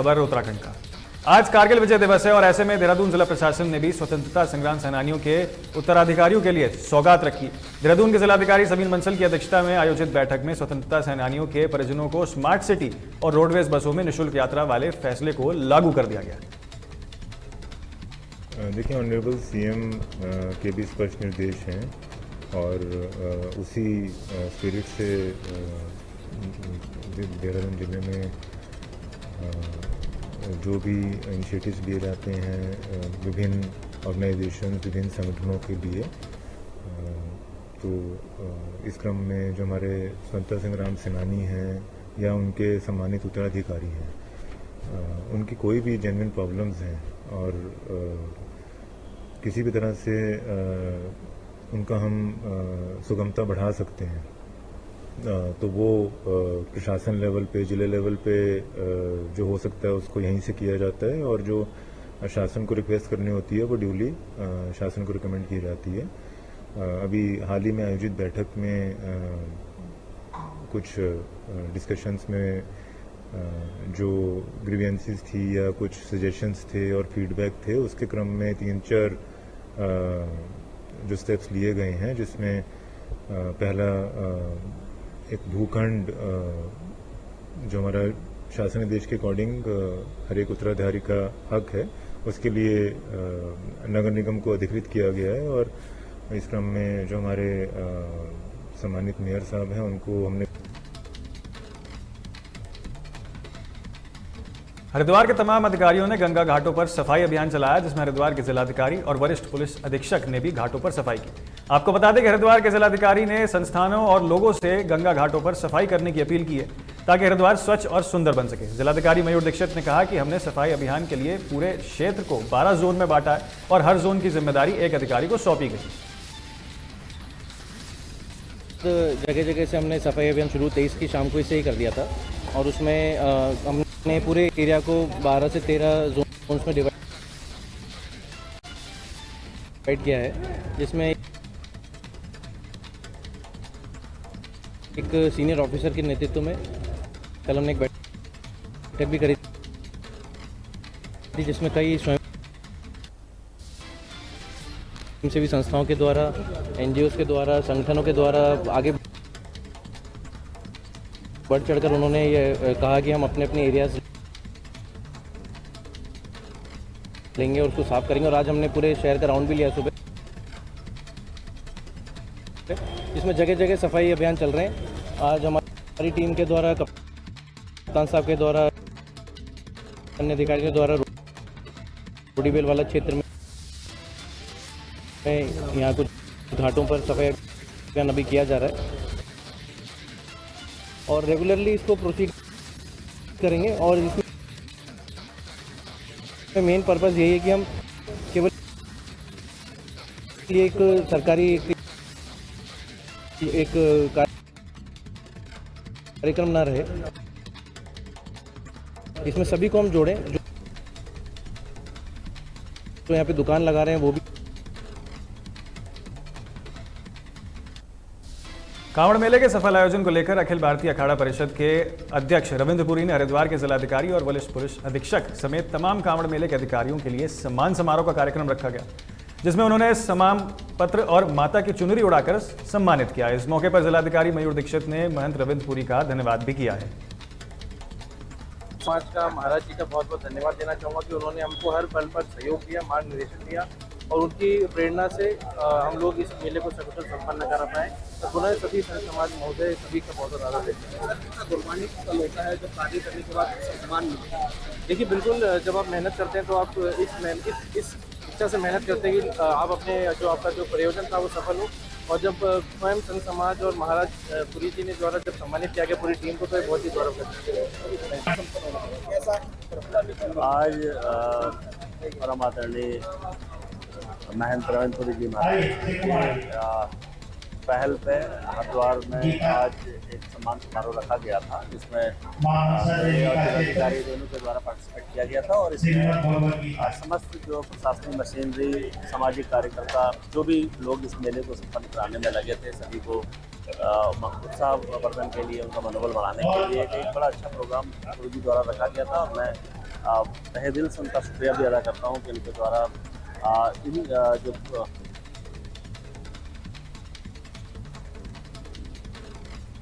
खबर उत्तराखंड का। आज कारगिल विजय दिवस है और ऐसे में देहरादून जिला प्रशासन ने भी स्वतंत्रता संग्राम सेनानियों के उत्तराधिकारियों के लिए सौगात रखी। देहरादून के जिलाधिकारी समीर बंसल की अध्यक्षता में आयोजित बैठक में स्वतंत्रता सेनानियों के परिजनों को स्मार्ट सिटी और रोडवेज बसों में निःशुल्क यात्रा वाले फैसले को लागू कर दिया गया। देखिए, ऑनरेबल सीएम के भी स्पष्ट निर्देश हैं और उसी स्पिरिट से देहरादून जिले में जो भी इनिशिएटिव्स लिए जाते हैं विभिन्न ऑर्गेनाइजेशन, विभिन्न संगठनों के लिए, तो इस क्रम में जो हमारे स्वतंत्रता संग्राम सेनानी हैं या उनके सम्मानित उत्तराधिकारी हैं, उनकी कोई भी जेन्युइन प्रॉब्लम्स हैं और किसी भी तरह से उनका हम सुगमता बढ़ा सकते हैं, तो वो प्रशासन लेवल पे, जिले लेवल पे जो हो सकता है उसको यहीं से किया जाता है और जो शासन को रिक्वेस्ट करनी होती है वो ड्यूली शासन को रिकमेंड की जाती है। अभी हाल ही में आयोजित बैठक में कुछ डिस्कशंस में जो ग्रीवेंसेस थी या कुछ सजेशंस थे और फीडबैक थे, उसके क्रम में 3-4 जो स्टेप्स लिए गए हैं, जिसमें पहला एक भूखंड जो हमारा शासन देश के अकॉर्डिंग हर एक उत्तराधिकारी का हक है, उसके लिए नगर निगम को अधिकृत किया गया है और इस क्रम में जो हमारे सम्मानित मेयर साहब हैं उनको हमने हरिद्वार के तमाम अधिकारियों ने गंगा घाटों पर सफाई अभियान चलाया, जिसमें हरिद्वार के जिलाधिकारी और वरिष्ठ पुलिस अधीक्षक ने भी घाटों पर सफाई की। आपको बता दें कि हरिद्वार के जिलाधिकारी ने संस्थानों और लोगों से गंगा घाटों पर सफाई करने की अपील की है ताकि हरिद्वार स्वच्छ और सुंदर बन सके। जिलाधिकारी मयूर दीक्षित ने कहा कि हमने सफाई अभियान के लिए पूरे क्षेत्र को 12 जोन में बांटा है और हर जोन की जिम्मेदारी एक अधिकारी को सौंपी गई। जगह जगह से हमने सफाई अभियान शुरू 23 की शाम को इसे ही कर दिया था और उसमें हमने पूरे एरिया को 12 से 13 जोन्स में डिवाइड किया है, जिसमें एक सीनियर ऑफिसर के नेतृत्व में कल हमने एक बैठक भी करी थी, जिसमें कई स्वयं सेवी संस्थाओं के द्वारा, एनजीओस के द्वारा, संगठनों के द्वारा आगे बढ़ चढ़कर उन्होंने ये कहा कि हम अपने अपने एरियाज लेंगे और उसको साफ करेंगे। और आज हमने पूरे शहर का राउंड भी लिया सुबह, इसमें जगह जगह सफाई अभियान चल रहे हैं। आज हमारी टीम के द्वारा, कप्तान साहब के द्वारा, अन्य अधिकारियों के द्वारा रोडीबेल वाला क्षेत्र में यहाँ कुछ घाटों पर सफाई अभियान अभी किया जा रहा है और रेगुलरली इसको प्रोसीड करेंगे। और इसमें मेन पर्पस यही है कि हम केवल एक सरकारी एक कार्यक्रम ना रहे, इसमें सभी को हम जोड़ें। जो यहाँ पे दुकान लगा रहे हैं वो भी। कांवड़ मेले के सफल आयोजन को लेकर अखिल भारतीय अखाड़ा परिषद के अध्यक्ष रविंद्र पुरी ने हरिद्वार के जिलाधिकारी और वरिष्ठ पुलिस अधीक्षक समेत तमाम कांवड़ मेले के अधिकारियों के लिए सम्मान समारोह का कार्यक्रम रखा गया, जिसमें उन्होंने सम्मान पत्र और माता की चुनरी उड़ाकर सम्मानित किया। इस मौके पर जिलाधिकारी मयूर दीक्षित ने महंत रविंद्र पुरी का धन्यवाद भी किया है। समाज का, महाराज जी का बहुत बहुत धन्यवाद देना चाहूँगा कि उन्होंने हमको हर पल पर सहयोग दिया, मार्गदर्शन दिया और उनकी प्रेरणा से हम लोग इस मेले को सकुशल संपन्न कर पाए। तो पुनः सभी संत समाज महोदय सभी का बहुत आभार देते हैं। कुर्बानी का होता है जब कार्य करने के बाद सम्मान मिलता है। देखिए, बिल्कुल जब आप मेहनत करते हैं तो आप इस इच्छा से मेहनत करते हैं कि आप अपने जो आपका जो प्रयोजन था वो सफल हो। और जब स्वयं संत समाज और महाराज पुरी जी ने द्वारा जब सम्मानित किया गया पूरी टीम को, तो ये बहुत ही गौरव करता है। आज परम आदरणीय महंत रविंद्र पुरी जी महाराज पहल पे हरिद्वार में आज एक सम्मान समारोह रखा गया था, जिसमें अधिकारी दोनों के द्वारा पार्टिसिपेट किया गया था और इसमें समस्त जो प्रशासनिक मशीनरी, सामाजिक कार्यकर्ता, जो भी लोग इस मेले को संपन्न कराने में लगे थे, सभी को उत्साह वर्धन के लिए, उनका मनोबल बढ़ाने के लिए एक बड़ा अच्छा प्रोग्राम गुरु जी द्वारा रखा गया था। और मैं तहे दिल से उनका शुक्रिया भी अदा करता हूँ कि उनके द्वारा इन जो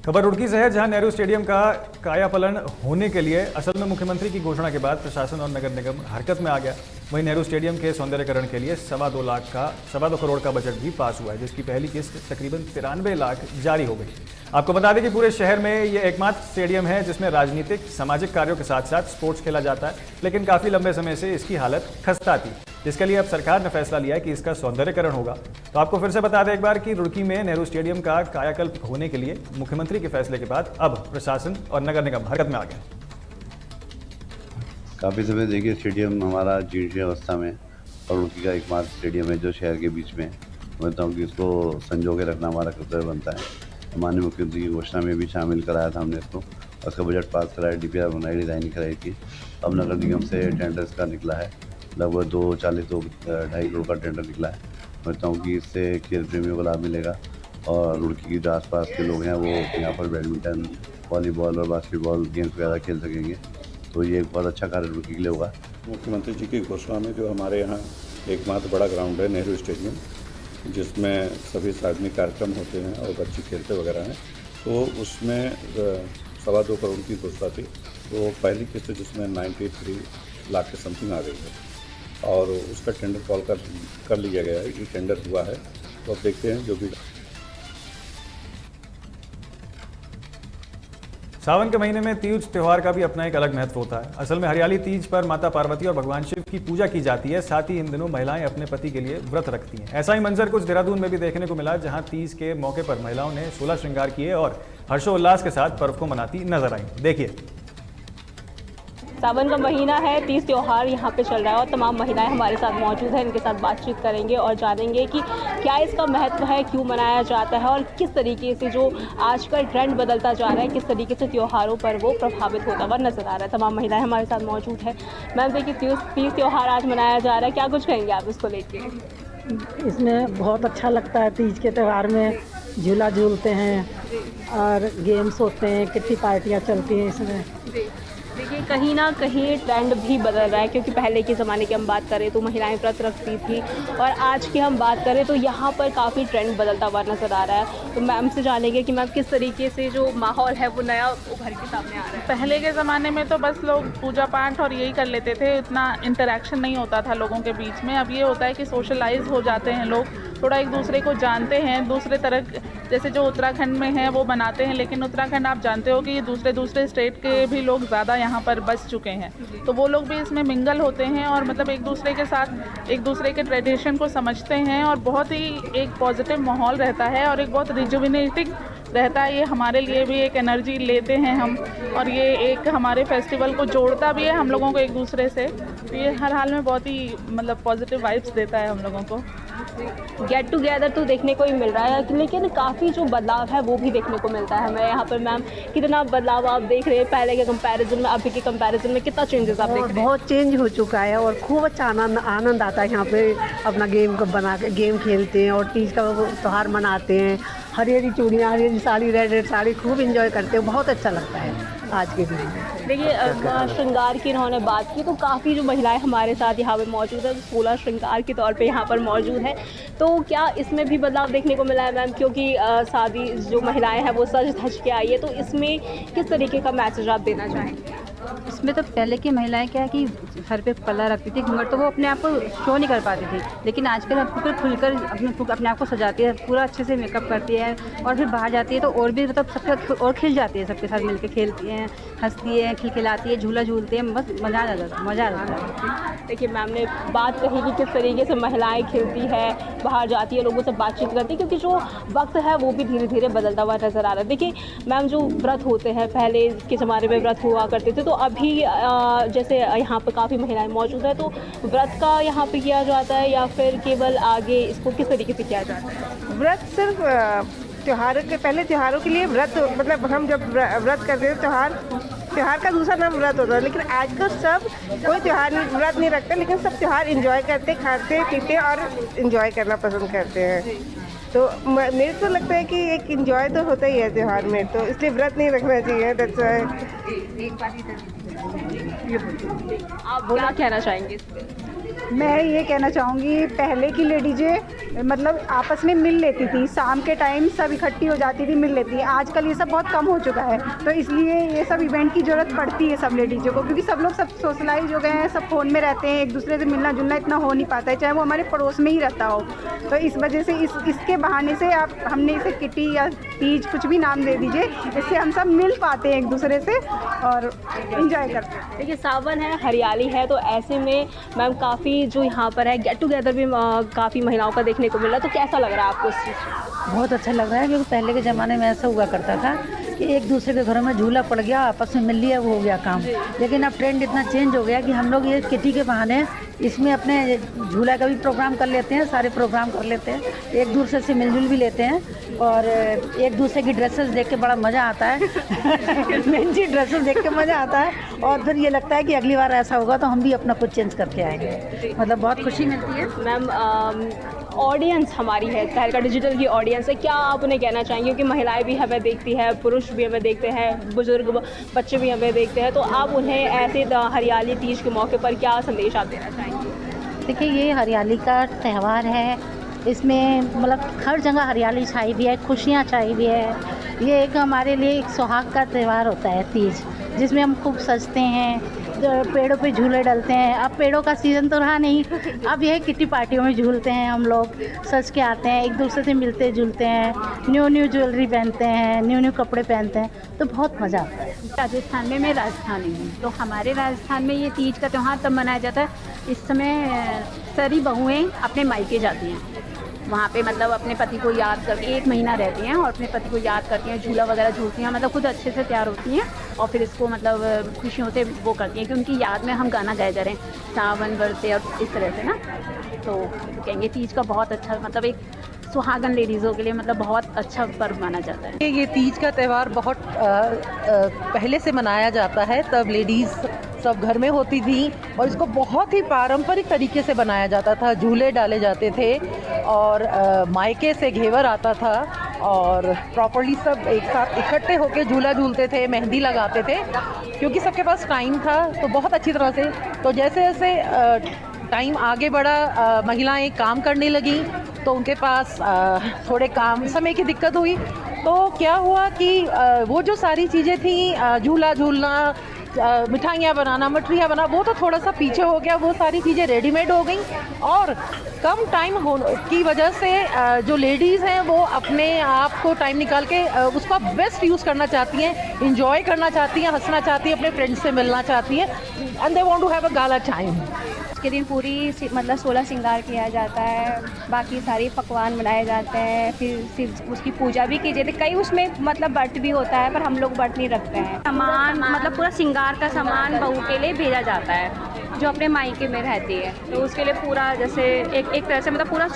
खबर रुड़की से है, जहां नेहरू स्टेडियम का कायापलट होने के लिए असल में मुख्यमंत्री की घोषणा के बाद प्रशासन और नगर निगम हरकत में आ गया। वहीं नेहरू स्टेडियम के सौंदर्यीकरण के लिए 2.25 करोड़ का बजट भी पास हुआ है, जिसकी पहली किस्त तकरीबन 93 लाख जारी हो गई। आपको बता दें कि पूरे शहर में ये एकमात्र स्टेडियम है जिसमें राजनीतिक सामाजिक कार्यों के साथ साथ स्पोर्ट्स खेला जाता है, लेकिन काफी लंबे समय से इसकी हालत खस्ता थी, जिसके लिए अब सरकार ने फैसला लिया है कि इसका सौंदर्यीकरण होगा। तो आपको फिर से बता दें एक बार कि रुड़की में नेहरू स्टेडियम का कायाकल्प होने के लिए मुख्यमंत्री के फैसले के बाद अब प्रशासन और नगर निगम हरकत में आ गए। काफ़ी समय देखिए स्टेडियम हमारा जीर्ण अवस्था में, और रुड़की का एकमात्र स्टेडियम है जो शहर के बीच में। समझता हूँ कि इसको संजो के रखना हमारा कर्तव्य बनता है। माननीय मुख्यमंत्री की घोषणा में भी शामिल कराया था हमने इसको, उसका बजट पास कराया, DPR बनाई, डिज़ाइनिंग कराई थी। अब नगर निगम से टेंडर्स का निकला है, लगभग 2.2 करोड़ का टेंडर निकला है। समझता हूँ कि इससे खेल प्रेमियों को लाभ मिलेगा और रुड़की के जो आसपास के लोग हैं वो यहाँ पर बैडमिंटन, वॉलीबॉल और बास्केटबॉल गेम्स वगैरह खेल सकेंगे। तो ये एक बहुत अच्छा कार्य रुड़की के लिए होगा। मुख्यमंत्री जी की घोषणा में जो हमारे यहाँ एकमात्र बड़ा ग्राउंड है नेहरू स्टेडियम, जिसमें सभी सार्वजनिक कार्यक्रम होते हैं और बच्चे खेलते वगैरह हैं, तो उसमें 2.25 करोड़ की घोषणा थी। तो पहली किस्त जिसमें 93 लाख के समथिंग आ गई है और उसका टेंडर कॉल कर लिया गया है। ये टेंडर हुआ है, तो अब देखते हैं जो भी। सावन के महीने में तीज त्योहार का भी अपना एक अलग महत्व होता है। असल में हरियाली तीज पर माता पार्वती और भगवान शिव की पूजा की जाती है। साथ ही इन दिनों महिलाएं अपने पति के लिए व्रत रखती हैं। ऐसा ही मंजर कुछ देहरादून में भी देखने को मिला, जहां तीज के मौके पर महिलाओं ने 16 श्रृंगार किए और हर्षोल्लास के साथ पर्व को मनाती नजर आई। देखिए, सावन का महीना है, तीज त्योहार यहाँ पे चल रहा है और तमाम महिलाएं हमारे साथ मौजूद हैं। इनके साथ बातचीत करेंगे और जानेंगे कि क्या इसका महत्व है, क्यों मनाया जाता है और किस तरीके से जो आजकल ट्रेंड बदलता जा रहा है, किस तरीके से त्योहारों पर वो प्रभावित होता हुआ नजर आ रहा है। तमाम महिलाएं हमारे साथ मौजूद हैं। मैम देखिए, तीज त्योहार आज मनाया जा रहा है, क्या कुछ कहेंगे आप इसको लेके? इसमें बहुत अच्छा लगता है। तीज के त्यौहार में झूला झूलते हैं और गेम्स होते हैं, कितनी पार्टियाँ चलती हैं इसमें। देखिए, कहीं ना कहीं ट्रेंड भी बदल रहा है, क्योंकि पहले के ज़माने की हम बात करें तो महिलाएं व्रत रखती थी और आज की हम बात करें तो यहाँ पर काफ़ी ट्रेंड बदलता हुआ नज़र आ रहा है। तो मैम से जानेंगे कि मैम किस तरीके से जो माहौल है वो नया उभर के सामने आ रहा है। पहले के ज़माने में तो बस लोग पूजा पाठ और यही कर लेते थे, इतना इंटरेक्शन नहीं होता था लोगों के बीच में। अब ये होता है कि सोशलाइज हो जाते हैं लोग, थोड़ा एक दूसरे को जानते हैं। दूसरे तरह जैसे जो उत्तराखंड में है वो बनाते हैं, लेकिन उत्तराखंड आप जानते हो कि दूसरे स्टेट के भी लोग ज़्यादा यहाँ पर बस चुके हैं, तो वो लोग भी इसमें मिंगल होते हैं और मतलब एक दूसरे के साथ एक दूसरे के ट्रेडिशन को समझते हैं और बहुत ही एक पॉजिटिव माहौल रहता है और एक बहुत रिजुविनेटिंग रहता है। ये हमारे लिए भी एक एनर्जी लेते हैं हम, और ये एक हमारे फेस्टिवल को जोड़ता भी है हम लोगों को एक दूसरे से। तो ये हर हाल में बहुत ही मतलब पॉजिटिव वाइब्स देता है हम लोगों को। गेट टुगेदर तो देखने को ही मिल रहा है, लेकिन काफ़ी जो बदलाव है वो भी देखने को मिलता है हमें यहाँ पर। मैम, कितना बदलाव आप देख रहे हैं पहले के कंपैरिजन में, अभी के कंपैरिजन में कितना चेंजेस आप देख रहे हैं? बहुत चेंज हो चुका है और खूब अच्छा आनंद आता है यहाँ पे। अपना गेम को बना के गेम खेलते हैं और तीज का त्यौहार मनाते हैं। हरी हरी चूड़ियाँ, हरी हरी साड़ी, रेड साड़ी, खूब इंजॉय करते हैं। बहुत अच्छा लगता है आज के दिन में। देखिए, श्रृंगार की इन्होंने बात की तो काफ़ी जो महिलाएं हमारे साथ यहाँ पे मौजूद है, 16 श्रृंगार के तौर पे यहाँ पर मौजूद है। तो क्या इसमें भी बदलाव देखने को मिला है मैम? क्योंकि शादी जो महिलाएं हैं वो सज धज के आई है, तो इसमें किस तरीके का मैसेज आप देना चाहेंगे? इसमें तो पहले की महिलाएं क्या है कि सर पे पल्ला रखती थी, घूंघट, तो वो अपने आप को शो नहीं कर पाती थी। लेकिन आजकल अब बिल्कुल खुलकर अपने आप को सजाती है, पूरा अच्छे से मेकअप करती है और फिर बाहर जाती है तो और भी मतलब सबके और खिल जाती है, सबके साथ मिलकर खेलती हैं, हंसती है, खिलखिलाती है, झूला झूलती है, बस मज़ा आ जाता है। देखिए, मैम ने बात कही कि किस तरीके से महिलाएं खिलती है, बाहर जाती है, लोगों से बातचीत करती है, क्योंकि जो वक्त है वो भी धीरे धीरे बदलता हुआ नज़र आ रहा है। देखिए मैम, जो व्रत होते हैं पहले के ज़माने में व्रत हुआ करते थे, तो अभी जैसे यहाँ पर काफ़ी महिलाएं मौजूद है, तो व्रत का यहाँ पे किया जाता है या फिर केवल आगे इसको किस तरीके से किया जाता है? व्रत सिर्फ त्योहारों के पहले त्योहारों के लिए व्रत, मतलब हम जब व्रत करते हैं त्योहार का दूसरा नाम व्रत होता है। लेकिन आजकल सब कोई त्योहार व्रत नहीं रखता, लेकिन सब त्योहार एंजॉय करते, खाते पीते और एंजॉय करना पसंद करते हैं। तो मेरे को लगता है कि एक इंजॉय तो होता ही है त्यौहार में, तो इसलिए व्रत नहीं रखना चाहिए। That's why. आप क्या कहना चाहेंगे इस पे? मैं ये कहना चाहूँगी, पहले की लेडीजें मतलब आपस में मिल लेती थी, शाम के टाइम सब इकट्ठी हो जाती थी, मिल लेती है। आजकल ये सब बहुत कम हो चुका है, तो इसलिए ये सब इवेंट की ज़रूरत पड़ती है सब लेडीज़ों को, क्योंकि सब लोग सब सोशलाइज हो गए हैं, सब फ़ोन में रहते हैं, एक दूसरे से मिलना जुलना इतना हो नहीं पाता है, चाहे वो हमारे पड़ोस में ही रहता हो। तो इस वजह से इसके बहाने से हमने इसे किटी या तीज कुछ भी नाम दे दीजिए, इससे हम सब मिल पाते हैं एक दूसरे से और इन्जॉय करते हैं। देखिए सावन है, हरियाली है, तो ऐसे में मैम काफ़ी जो यहाँ पर है गेट टुगेदर भी काफ़ी महिलाओं का देखने को मिल रहा है, तो कैसा लग रहा है आपको इस चीज़? बहुत अच्छा लग रहा है, क्योंकि पहले के ज़माने में ऐसा हुआ करता था कि एक दूसरे के घरों में झूला पड़ गया, आपस में मिल लिया, वो हो गया काम। लेकिन अब ट्रेंड इतना चेंज हो गया कि हम लोग ये किटी के बहाने इसमें अपने झूला का भी प्रोग्राम कर लेते हैं, सारे प्रोग्राम कर लेते हैं, एक दूसरे से मिलजुल भी लेते हैं और एक दूसरे की ड्रेसेस देख के बड़ा मज़ा आता है। मेन चीज़ ड्रेसेस देख के मज़ा आता है और फिर ये लगता है कि अगली बार ऐसा होगा तो हम भी अपना कुछ चेंज करके आएंगे, मतलब बहुत खुशी मिलती है। मैम ऑडियंस हमारी है, तहलका डिजिटल की ऑडियंस है, क्या आप उन्हें कहना चाहेंगे? क्योंकि महिलाएं भी हमें देखती है, पुरुष भी हमें देखते हैं, बुजुर्ग बच्चे भी हमें देखते हैं, तो आप उन्हें ऐसे हरियाली तीज के मौके पर क्या संदेश आप देना चाहेंगे? देखिए, ये हरियाली का त्यौहार है, इसमें मतलब हर जगह हरियाली छाई भी है, खुशियाँ छाई भी है। ये एक हमारे लिए एक सुहाग का त्यौहार होता है तीज, जिसमें हम खूब सजते हैं, पेड़ों पे झूले डलते हैं। अब पेड़ों का सीज़न तो रहा नहीं, अब यह किटी पार्टियों में झूलते हैं, हम लोग सज के आते हैं, एक दूसरे से मिलते जुलते हैं, न्यू ज्वेलरी पहनते हैं, न्यू कपड़े पहनते हैं, तो बहुत मज़ा आता है। राजस्थान में मैं राजस्थानी हूँ, तो हमारे राजस्थान में ये तीज का त्यौहार तब मनाया जाता है, इस समय सारी बहुएँ अपने मायके जाती हैं, वहाँ पे मतलब अपने पति को याद करके 1 महीना रहती हैं और अपने पति को याद करती हैं, झूला वगैरह झूलती हैं, मतलब खुद अच्छे से तैयार होती हैं और फिर इसको मतलब खुशियों से वो करती हैं कि उनकी याद में हम गाना गाए जा रहे हैं, सावन बरसे और इस तरह से ना, तो कहेंगे तीज का बहुत अच्छा मतलब एक सुहागन लेडीज़ों के लिए मतलब बहुत अच्छा पर्व माना जाता है। ये तीज का त्यौहार बहुत पहले से मनाया जाता है, तब लेडीज़ सब घर में होती थी और इसको बहुत ही पारंपरिक तरीके से बनाया जाता था, झूले डाले जाते थे और मायके से घेवर आता था और प्रॉपर्ली सब एक साथ इकट्ठे होकर झूला झूलते थे, मेहंदी लगाते थे, क्योंकि सबके पास टाइम था तो बहुत अच्छी तरह से। तो जैसे जैसे टाइम आगे बढ़ा, महिलाएं काम करने लगी तो उनके पास थोड़े काम समय की दिक्कत हुई, तो क्या हुआ कि वो जो सारी चीज़ें थी, झूला झूलना, मिठाइयाँ बनाना, मठरियाँ बनाना, वो तो थोड़ा सा पीछे हो गया, वो सारी चीज़ें रेडीमेड हो गई और कम टाइम की वजह से जो लेडीज़ हैं वो अपने आप को टाइम निकाल के उसका बेस्ट यूज़ करना चाहती हैं, इंजॉय करना चाहती हैं, हंसना चाहती हैं, अपने फ्रेंड्स से मिलना चाहती हैं and they want to have a gala time. के दिन पूरी मतलब 16 श्रृंगार किया जाता है, बाकी सारे पकवान बनाए जाते हैं, फिर उसकी पूजा भी की जाती है। कई उसमें मतलब व्रत भी होता है, पर हम लोग व्रत नहीं रखते हैं। सामान मतलब पूरा श्रृंगार का सामान बहू के लिए भेजा जाता है जो अपने मायके में रहती है, तो उसके लिए पूरा जैसे एक तरह से मतलब पूरा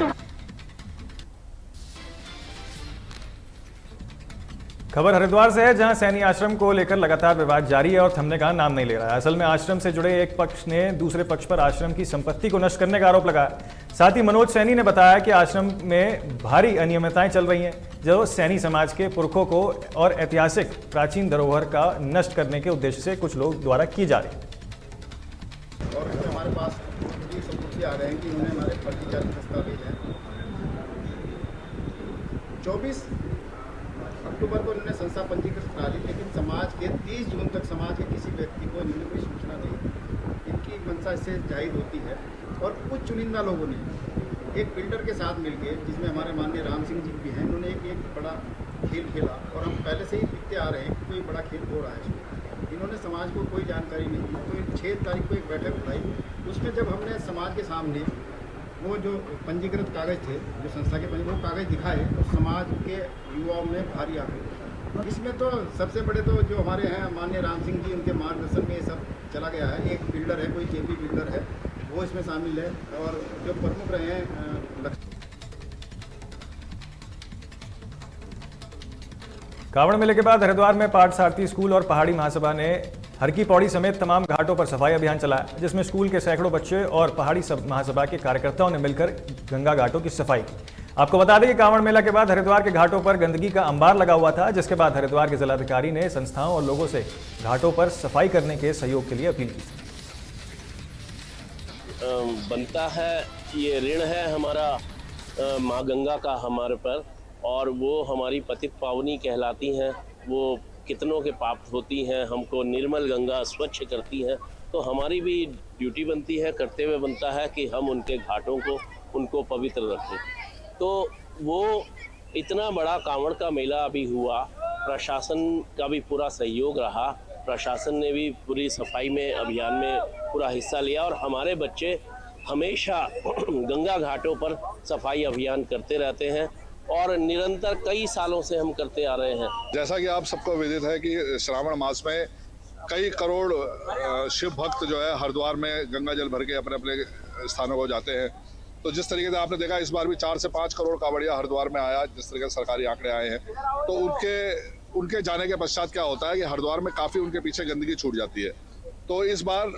खबर हरिद्वार से है, जहां सैनी आश्रम को लेकर लगातार विवाद जारी है और थमने का नाम नहीं ले रहा है। असल में आश्रम से जुड़े एक पक्ष ने दूसरे पक्ष पर आश्रम की संपत्ति को नष्ट करने का आरोप लगाया। साथ ही मनोज सैनी ने बताया कि आश्रम में भारी अनियमितताएं चल रही हैं, जो सैनी समाज के पुरखों को और ऐतिहासिक प्राचीन धरोहर का नष्ट करने के उद्देश्य से कुछ लोग द्वारा की जा रही है। और हमारे पास सबूत आ रहे हैं कि उन्होंने हमारे फर्जी जाली दस्तावेज हैं। 24 अक्टूबर को उन्होंने संस्था पंजीकृत करा ली, लेकिन समाज के 30 जून तक समाज के किसी व्यक्ति को इन्होंने कोई सूचना नहीं दी। इनकी मंशा इससे जाहिर होती है और कुछ चुनिंदा लोगों ने एक बिल्डर के साथ मिलकर, जिसमें हमारे माननीय राम सिंह जी भी हैं, उन्होंने एक बड़ा खेल खेला और हम पहले से ही दिखते आ रहे हैं कि कोई बड़ा खेल हो रहा है इसमें। इन्होंने समाज को कोई जानकारी नहीं दी, तो 6 तारीख को एक बैठक बुलाई, उसमें जब हमने समाज के सामने वो जो पंजीकृत कागज़ थे, जो संस्था के वो कागज़ दिखाए, तो समाज के युवाओं में भारी आ गई। इसमें तो सबसे बड़े तो जो हमारे हैं माननीय राम सिंह जी, उनके मार्गदर्शन में ये सब चला गया है। एक बिल्डर है, कोई जेपी बिल्डर है, वो इसमें शामिल है और जो प्रमुख रहे हैं कांवड़ मेले के बाद हरिद्वार में पाठ सारथी स्कूल और पहाड़ी महासभा ने हर की पौड़ी समेत तमाम घाटों पर सफाई अभियान चलाया, जिसमें स्कूल के सैकड़ों बच्चे और पहाड़ी महासभा के कार्यकर्ताओं ने मिलकर गंगा घाटों की सफाई की। आपको बता दें कि कांवड़ मेला के बाद हरिद्वार के घाटों पर गंदगी का अंबार लगा हुआ था, जिसके बाद हरिद्वार के जिलाधिकारी ने संस्थाओं और लोगों से घाटों पर सफाई करने के सहयोग के लिए अपील की थी। बनता है, ये ऋण है हमारा माँ गंगा का हमारे पर, और वो हमारी पतित पावनी कहलाती हैं। वो कितनों के पाप होती हैं, हमको निर्मल गंगा स्वच्छ करती हैं। तो हमारी भी ड्यूटी बनती है, कर्तव्य बनता है कि हम उनके घाटों को उनको पवित्र रखें। तो वो इतना बड़ा कांवड़ का मेला अभी हुआ, प्रशासन का भी पूरा सहयोग रहा। प्रशासन ने भी पूरी सफाई में अभियान में पूरा हिस्सा लिया और हमारे बच्चे हमेशा गंगा घाटों पर सफाई अभियान करते रहते हैं और निरंतर कई सालों से हम करते आ रहे हैं। जैसा कि आप सबको विदित है कि श्रावण मास में कई करोड़ शिव भक्त जो है हरिद्वार में गंगा जल भर के अपने अपने स्थानों को जाते हैं। तो जिस तरीके से आपने देखा इस बार भी 4 से 5 करोड़ कांवड़िया हरिद्वार में आया, जिस तरीके से सरकारी आंकड़े आए हैं। तो उनके जाने के पश्चात क्या होता है कि हरिद्वार में काफ़ी उनके पीछे गंदगी छूट जाती है। तो इस बार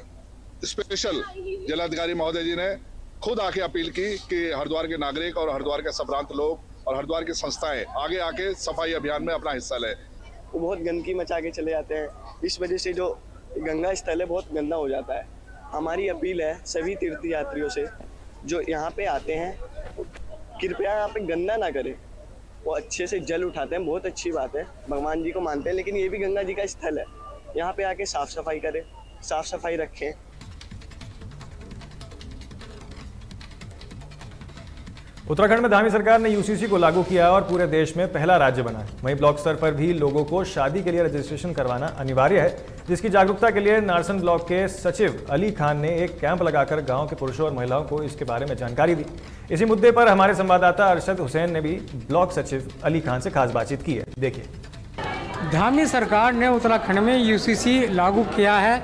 स्पेशल जिलाधिकारी महोदय जी ने खुद आके अपील की कि हरिद्वार के नागरिक और हरिद्वार के संभ्रांत लोग और हरिद्वार की संस्थाएं आगे आके सफाई अभियान में अपना हिस्सा लें। वो बहुत गंदगी मचा के चले जाते हैं, इस वजह से जो गंगा स्थल है बहुत गंदा हो जाता है। हमारी अपील है सभी तीर्थ यात्रियों से जो यहाँ पे आते हैं, कृपया यहाँ पे गंदा ना करें। वो अच्छे से जल उठाते हैं, बहुत अच्छी बात है, भगवान जी को मानते हैं, लेकिन ये भी गंगा जी का स्थल है। यहाँ पे आके साफ सफाई करें, साफ सफाई रखें। उत्तराखंड में धामी सरकार ने यूसीसी को लागू किया और पूरे देश में पहला राज्य बना है। वहीं ब्लॉक स्तर पर भी लोगों को शादी के लिए रजिस्ट्रेशन करवाना अनिवार्य है, जिसकी जागरूकता के लिए नारसन ब्लॉक के सचिव अली खान ने एक कैंप लगाकर गांव के पुरुषों और महिलाओं को इसके बारे में जानकारी दी। इसी मुद्दे पर हमारे संवाददाता अरशद हुसैन ने भी ब्लॉक सचिव अली खान से खास बातचीत की है। देखिए। धामी सरकार ने उत्तराखंड में यूसीसी लागू किया है,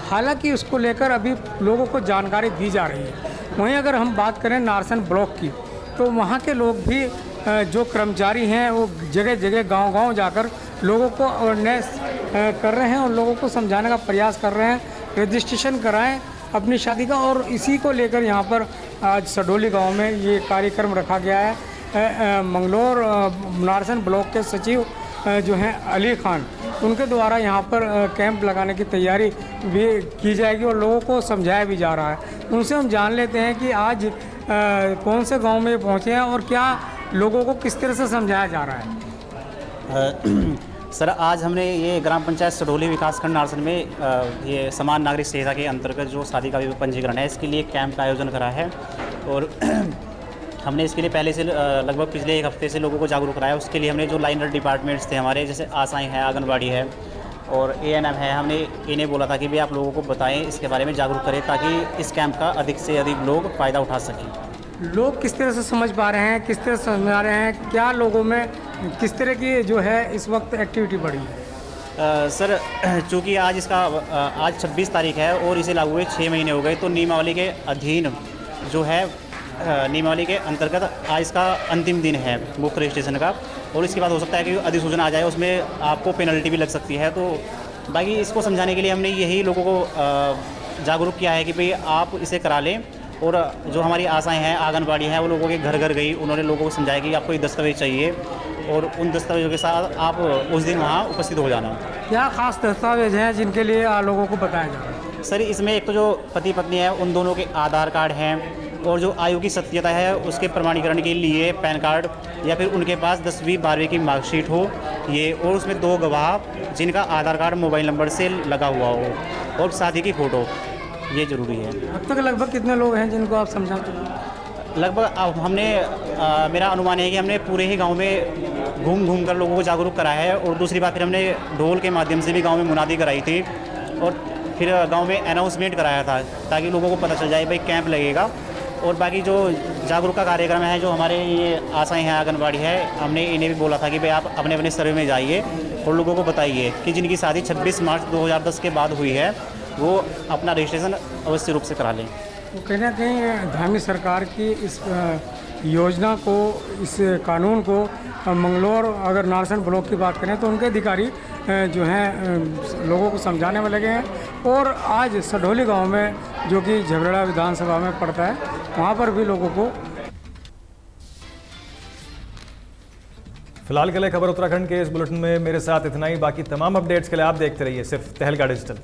हालांकि उसको लेकर अभी लोगों को जानकारी दी जा रही है। वहीं अगर हम बात करें नारसन ब्लॉक की, तो वहाँ के लोग भी जो कर्मचारी हैं वो जगह जगह गांव-गांव जाकर लोगों को अवेयरनेस कर रहे हैं और लोगों को समझाने का प्रयास कर रहे हैं, रजिस्ट्रेशन कराएं अपनी शादी का। और इसी को लेकर यहाँ पर आज सडोली गांव में ये कार्यक्रम रखा गया है। मंगलोर नारसन ब्लॉक के सचिव जो हैं अली खान, उनके द्वारा यहाँ पर कैंप लगाने की तैयारी भी की जाएगी और लोगों को समझाया भी जा रहा है। उनसे हम जान लेते हैं कि आज कौन से गांव में पहुंचे हैं और क्या लोगों को किस तरह से समझाया जा रहा है। सर, आज हमने ये ग्राम पंचायत सडोली विकासखंड नारसन में ये समान नागरिक सेवा के अंतर्गत जो शादी का पंजीकरण है, इसके लिए कैंप का आयोजन करा है। और हमने इसके लिए पहले से लगभग पिछले 1 हफ्ते से लोगों को जागरूक कराया। उसके लिए हमने जो लाइनर डिपार्टमेंट्स थे हमारे, जैसे आशाएं हैं, आंगनबाड़ी है और ANM है, हमने इन्हें बोला था कि भाई आप लोगों को बताएं, इसके बारे में जागरूक करें ताकि इस कैंप का अधिक से अधिक लोग फ़ायदा उठा सकें। लोग किस तरह से समझ पा रहे हैं, किस तरह से समझा रहे हैं, क्या लोगों में किस तरह की जो है इस वक्त एक्टिविटी बढ़ी है? सर, चूँकि आज 26 तारीख है और इसे लागू हुए 6 महीने हो गए, तो नियमावली के अधीन जो है नियमावली के अंतर्गत आज इसका अंतिम दिन है बुक रजिस्ट्रेशन का। और इसके बाद हो सकता है कि अधिसूचना आ जाए, उसमें आपको पेनल्टी भी लग सकती है। तो बाकी इसको समझाने के लिए हमने यही लोगों को जागरूक किया है कि भाई आप इसे करा लें। और जो हमारी आशाएं हैं, आंगनबाड़ी हैं, वो लोगों के घर घर गई, उन्होंने लोगों को समझाया कि आपको ये दस्तावेज चाहिए और उन दस्तावेजों के साथ आप उस दिन वहाँ उपस्थित हो जाना। क्या खास दस्तावेज हैं जिनके लिए लोगों को बताया जा रहा है? सर, इसमें एक तो जो पति पत्नी है उन दोनों के आधार कार्ड हैं और जो आयु की सत्यता है उसके प्रमाणीकरण के लिए पैन कार्ड या फिर उनके पास 10वीं 12वीं की मार्कशीट हो ये, और उसमें 2 गवाह जिनका आधार कार्ड मोबाइल नंबर से लगा हुआ हो और शादी की फ़ोटो, ये ज़रूरी है। अब तक लगभग कितने लोग हैं जिनको आप समझा चुके? लगभग हमने मेरा अनुमान है कि हमने पूरे ही गांव में घूम कर लोगों को जागरूक कराया है। और दूसरी बात, फिर हमने ढोल के माध्यम से भी गांव में मुनादी कराई थी और फिर गांव में अनाउंसमेंट कराया था ताकि लोगों को पता चल जाए भाई कैंप लगेगा। और बाकी जो जागरूकता कार्यक्रम है, जो हमारे ये आशाएं हैं, आंगनबाड़ी है, हमने इन्हें भी बोला था कि भाई आप अपने अपने सर्वे में जाइए और लोगों को बताइए कि जिनकी शादी 26 मार्च 2010 के बाद हुई है वो अपना रजिस्ट्रेशन अवश्य रूप से करा लें। तो कहीं ना कहीं धामी सरकार की इस योजना को, इस कानून को मंगलोर अगर नारसन ब्लॉक की बात करें तो उनके अधिकारी जो हैं लोगों को समझाने में लगे हैं। और आज सडोली गांव में जो कि झबरेड़ा विधानसभा में पड़ता है, वहां पर भी लोगों को फिलहाल के लिए खबर उत्तराखंड के इस बुलेटिन में मेरे साथ इतना ही। बाकी तमाम अपडेट्स के लिए आप देखते रहिए सिर्फ तहलका डिजिटल।